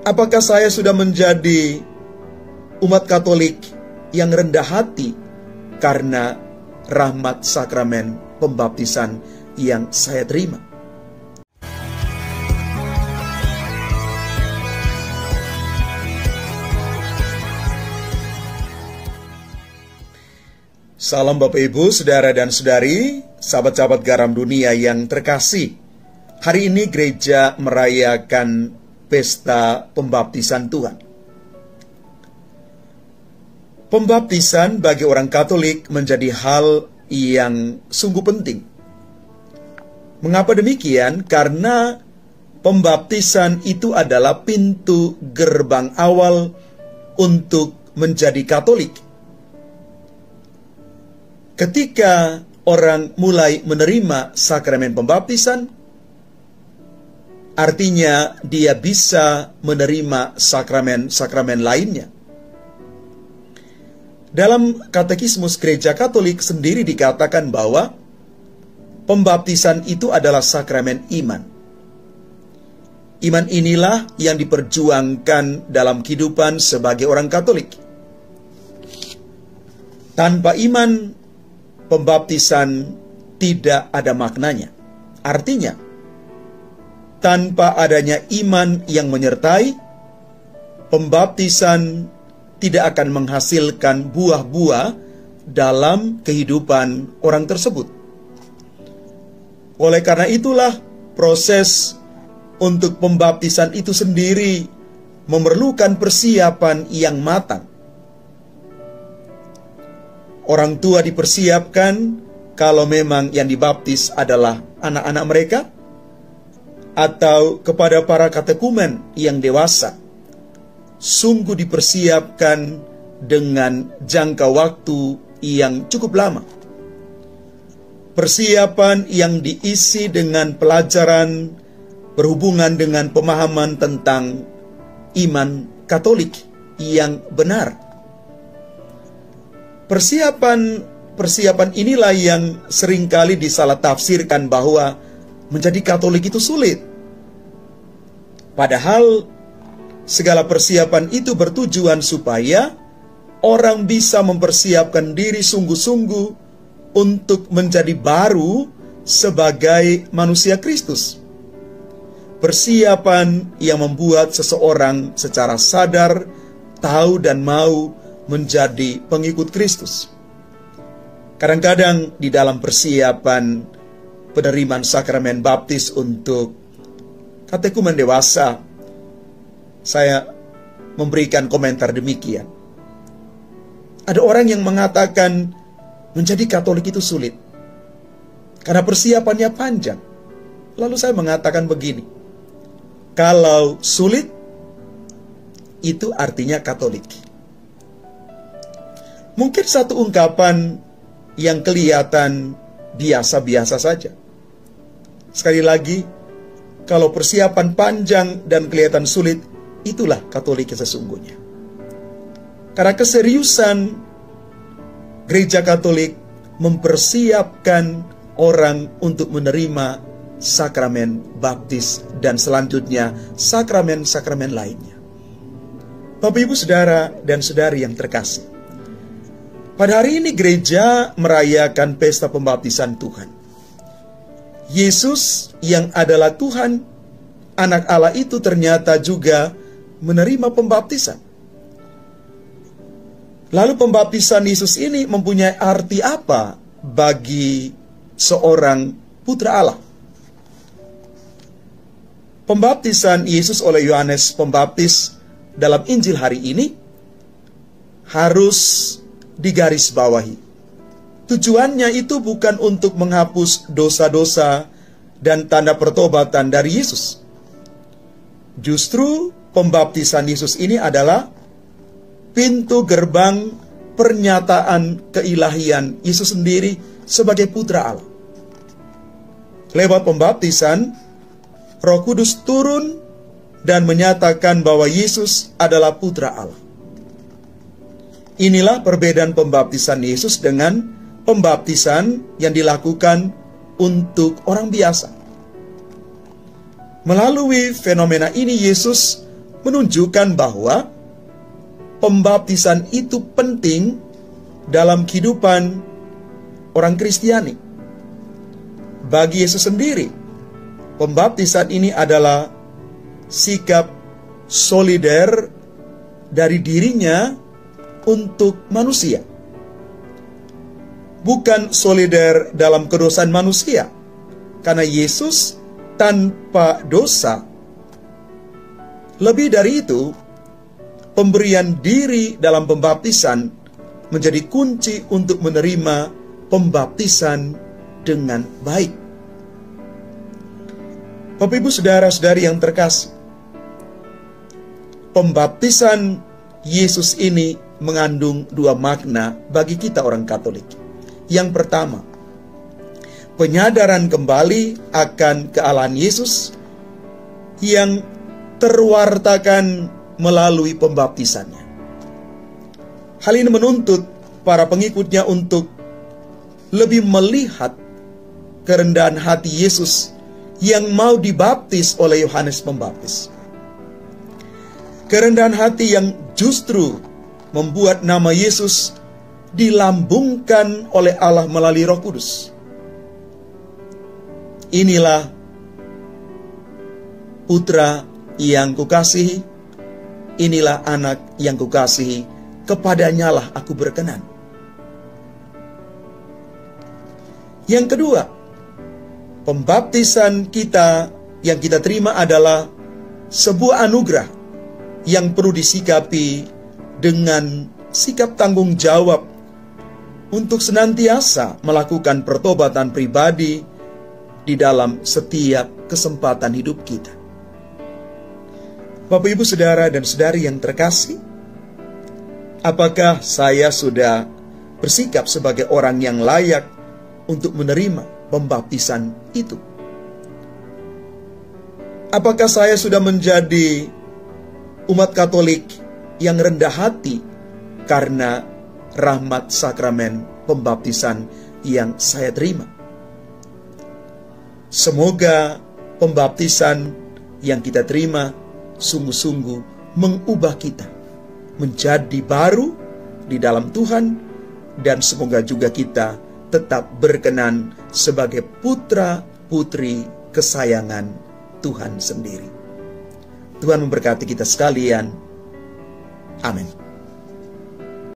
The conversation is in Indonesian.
Apakah saya sudah menjadi umat Katolik yang rendah hati karena rahmat sakramen pembaptisan yang saya terima? Salam Bapak Ibu, Saudara dan Saudari, sahabat-sahabat garam dunia yang terkasih. Hari ini gereja merayakan pesta pembaptisan Tuhan. Pembaptisan bagi orang Katolik menjadi hal yang sungguh penting. Mengapa demikian? Karena pembaptisan itu adalah pintu gerbang awal untuk menjadi Katolik. Ketika orang mulai menerima sakramen pembaptisan, artinya dia bisa menerima sakramen-sakramen lainnya. Dalam Katekismus Gereja Katolik sendiri dikatakan bahwa pembaptisan itu adalah sakramen iman. Iman inilah yang diperjuangkan dalam kehidupan sebagai orang Katolik. Tanpa iman, pembaptisan tidak ada maknanya. Artinya, tanpa adanya iman yang menyertai, pembaptisan tidak akan menghasilkan buah-buah dalam kehidupan orang tersebut. Oleh karena itulah, proses untuk pembaptisan itu sendiri memerlukan persiapan yang matang. Orang tua dipersiapkan kalau memang yang dibaptis adalah anak-anak mereka, atau kepada para katekumen yang dewasa, sungguh dipersiapkan dengan jangka waktu yang cukup lama. Persiapan yang diisi dengan pelajaran berhubungan dengan pemahaman tentang iman Katolik yang benar. Persiapan inilah yang seringkali disalah tafsirkan bahwa menjadi Katolik itu sulit. Padahal segala persiapan itu bertujuan supaya orang bisa mempersiapkan diri sungguh-sungguh untuk menjadi baru sebagai manusia Kristus. Persiapan yang membuat seseorang secara sadar tahu dan mau menjadi pengikut Kristus. Kadang-kadang di dalam persiapan penerimaan sakramen baptis untuk katekumen dewasa, saya memberikan komentar demikian. Ada orang yang mengatakan menjadi Katolik itu sulit karena persiapannya panjang. Lalu saya mengatakan begini, kalau sulit, itu artinya Katolik. Mungkin satu ungkapan yang kelihatan biasa-biasa saja. Sekali lagi, kalau persiapan panjang dan kelihatan sulit, itulah Katolik sesungguhnya. Karena keseriusan Gereja Katolik mempersiapkan orang untuk menerima sakramen baptis dan selanjutnya sakramen-sakramen lainnya. Bapak, Ibu, Saudara dan Saudari yang terkasih, pada hari ini gereja merayakan pesta pembaptisan Tuhan. Yesus yang adalah Tuhan, anak Allah itu ternyata juga menerima pembaptisan. Lalu pembaptisan Yesus ini mempunyai arti apa bagi seorang putra Allah? Pembaptisan Yesus oleh Yohanes Pembaptis dalam Injil hari ini harus digarisbawahi. Tujuannya itu bukan untuk menghapus dosa-dosa dan tanda pertobatan dari Yesus. Justru pembaptisan Yesus ini adalah pintu gerbang pernyataan keilahian Yesus sendiri sebagai putra Allah. Lewat pembaptisan, Roh Kudus turun dan menyatakan bahwa Yesus adalah putra Allah. Inilah perbedaan pembaptisan Yesus dengan pembaptisan yang dilakukan untuk orang biasa. Melalui fenomena ini, Yesus menunjukkan bahwa pembaptisan itu penting dalam kehidupan orang Kristiani. Bagi Yesus sendiri, pembaptisan ini adalah sikap solider dari dirinya untuk manusia. Bukan solider dalam kedosaan manusia, karena Yesus tanpa dosa. Lebih dari itu, pemberian diri dalam pembaptisan menjadi kunci untuk menerima pembaptisan dengan baik. Bapak Ibu saudara-saudari yang terkasih, pembaptisan Yesus ini mengandung dua makna bagi kita orang Katolik. Yang pertama, penyadaran kembali akan kealahan Yesus yang terwartakan melalui pembaptisannya. Hal ini menuntut para pengikutnya untuk lebih melihat kerendahan hati Yesus yang mau dibaptis oleh Yohanes Pembaptis. Kerendahan hati yang justru membuat nama Yesus dilambungkan oleh Allah melalui Roh Kudus. Inilah putra yang kukasihi, inilah anak yang kukasihi, kepadanyalah aku berkenan. Yang kedua, pembaptisan kita yang kita terima adalah sebuah anugerah yang perlu disikapi dengan sikap tanggung jawab untuk senantiasa melakukan pertobatan pribadi di dalam setiap kesempatan hidup kita. Bapak, Ibu, saudara dan saudari yang terkasih, apakah saya sudah bersikap sebagai orang yang layak untuk menerima pembaptisan itu? Apakah saya sudah menjadi umat Katolik yang rendah hati karena rahmat sakramen pembaptisan yang saya terima? Semoga pembaptisan yang kita terima sungguh-sungguh mengubah kita menjadi baru di dalam Tuhan, dan semoga juga kita tetap berkenan sebagai putra-putri kesayangan Tuhan sendiri. Tuhan memberkati kita sekalian. Amin.